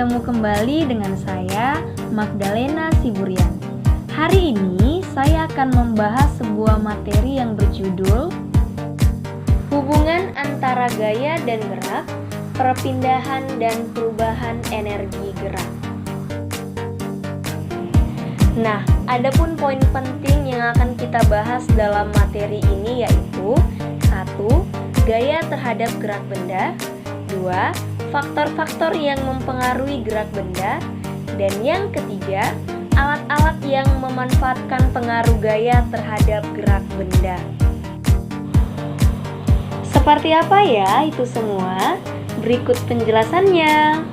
bertemu kembali dengan saya, Magdalena Siburian. Hari ini saya akan membahas sebuah materi yang berjudul Hubungan antara gaya dan gerak, perpindahan dan perubahan energi gerak. Nah, adapun poin penting yang akan kita bahas dalam materi ini yaitu 1. Gaya terhadap gerak benda, 2. Faktor-faktor yang mempengaruhi gerak benda, dan yang ketiga, alat-alat yang memanfaatkan pengaruh gaya terhadap gerak benda. Seperti apa ya itu semua? Berikut penjelasannya.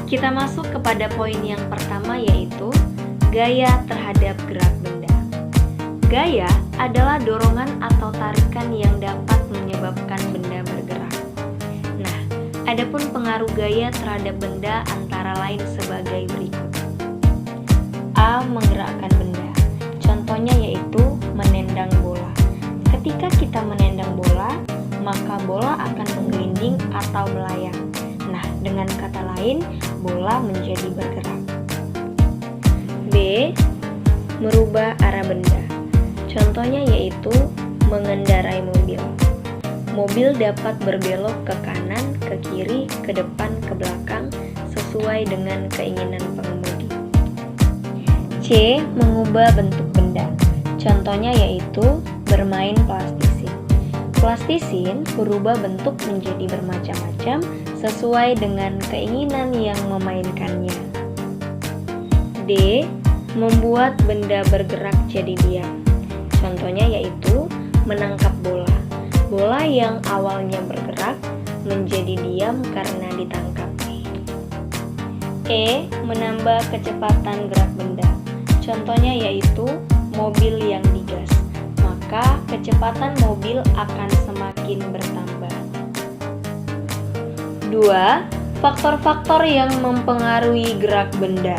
Kita masuk kepada poin yang pertama yaitu gaya terhadap gerak benda. Gaya adalah dorongan atau tarikan yang dapat menyebabkan benda bergerak. Nah, adapun pengaruh gaya terhadap benda antara lain sebagai berikut. A. Menggerakkan benda. Contohnya yaitu menendang bola. Ketika kita menendang bola, maka bola akan menggelinding atau melayang. Nah, dengan kata lain, bola menjadi bergerak. B. Merubah arah benda. Contohnya yaitu mengendarai mobil. Mobil dapat berbelok ke kanan, ke kiri, ke depan, ke belakang sesuai dengan keinginan pengemudi. C. Mengubah bentuk benda. Contohnya yaitu bermain plastisin. Plastisin berubah bentuk menjadi bermacam-macam sesuai dengan keinginan yang memainkannya. D. Membuat benda bergerak jadi diam. Contohnya yaitu menangkap bola. Bola yang awalnya bergerak menjadi diam karena ditangkap. E. Menambah kecepatan gerak benda. Contohnya yaitu mobil yang digas. Maka kecepatan mobil akan semakin bertambah. 2. Faktor-faktor yang mempengaruhi gerak benda.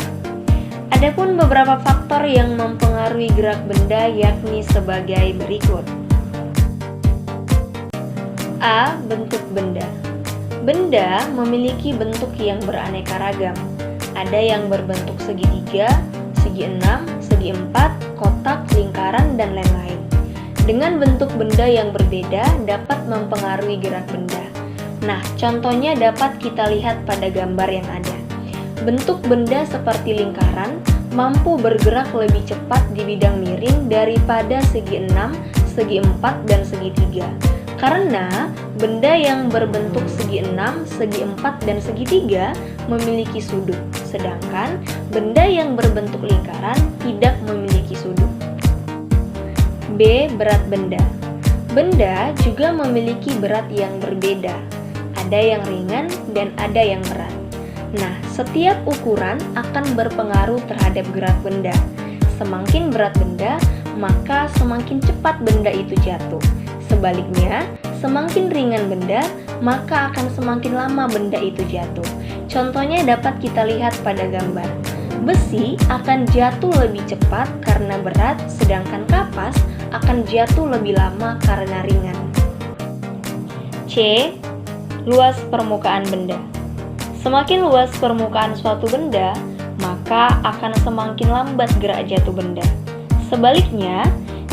Adapun beberapa faktor yang mempengaruhi gerak benda yakni sebagai berikut. A. Bentuk benda. Benda memiliki bentuk yang beraneka ragam. Ada yang berbentuk segitiga, segi enam, segi empat, kotak, lingkaran, dan lain-lain. Dengan bentuk benda yang berbeda dapat mempengaruhi gerak benda. Nah, contohnya dapat kita lihat pada gambar yang ada. Bentuk benda seperti lingkaran mampu bergerak lebih cepat di bidang miring daripada segi 6, segi 4, dan segi 3. Karena benda yang berbentuk segi 6, segi 4, dan segi 3 memiliki sudut, sedangkan benda yang berbentuk lingkaran tidak memiliki sudut. B. Berat benda. Benda juga memiliki berat yang berbeda. Ada yang ringan dan ada yang berat. Nah, setiap ukuran akan berpengaruh terhadap gerak benda. Semakin berat benda, maka semakin cepat benda itu jatuh. Sebaliknya, semakin ringan benda, maka akan semakin lama benda itu jatuh. Contohnya dapat kita lihat pada gambar. Besi akan jatuh lebih cepat karena berat, sedangkan kapas akan jatuh lebih lama karena ringan. C. Luas permukaan benda. Semakin luas permukaan suatu benda, maka akan semakin lambat gerak jatuh benda. Sebaliknya,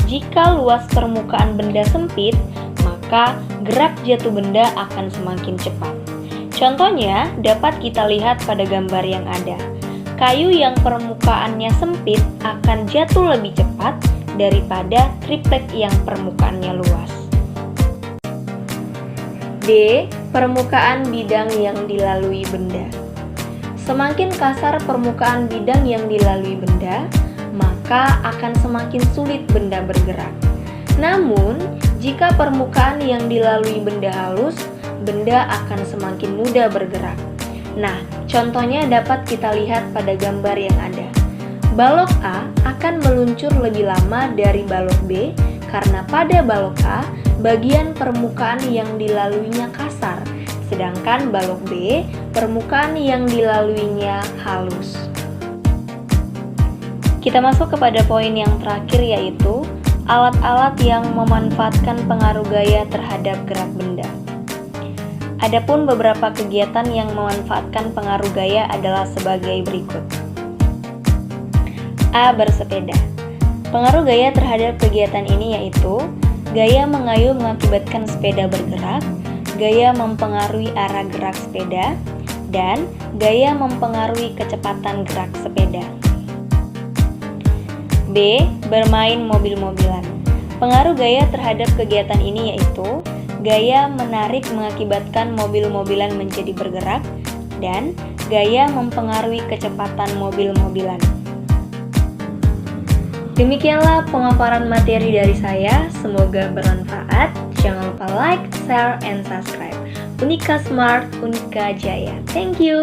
jika luas permukaan benda sempit, maka gerak jatuh benda akan semakin cepat. Contohnya dapat kita lihat pada gambar yang ada. Kayu yang permukaannya sempit akan jatuh lebih cepat daripada triplek yang permukaannya luas. D. Permukaan bidang yang dilalui benda. Semakin kasar permukaan bidang yang dilalui benda, maka akan semakin sulit benda bergerak. Namun, jika permukaan yang dilalui benda halus, benda akan semakin mudah bergerak. Nah, contohnya dapat kita lihat pada gambar yang ada. Balok A akan meluncur lebih lama dari balok B karena pada balok A, bagian permukaan yang dilaluinya kasar, sedangkan balok B, permukaan yang dilaluinya halus. Kita masuk kepada poin yang terakhir yaitu alat-alat yang memanfaatkan pengaruh gaya terhadap gerak benda. Adapun beberapa kegiatan yang memanfaatkan pengaruh gaya adalah sebagai berikut. A. Bersepeda. Pengaruh gaya terhadap kegiatan ini yaitu gaya mengayuh mengakibatkan sepeda bergerak, gaya mempengaruhi arah gerak sepeda, dan gaya mempengaruhi kecepatan gerak sepeda. B. Bermain mobil-mobilan. Pengaruh gaya terhadap kegiatan ini yaitu gaya menarik mengakibatkan mobil-mobilan menjadi bergerak, dan gaya mempengaruhi kecepatan mobil-mobilan. Demikianlah pemaparan materi dari saya, semoga bermanfaat. Jangan lupa like, share, and subscribe. Unika Smart, Unika Jaya. Thank you.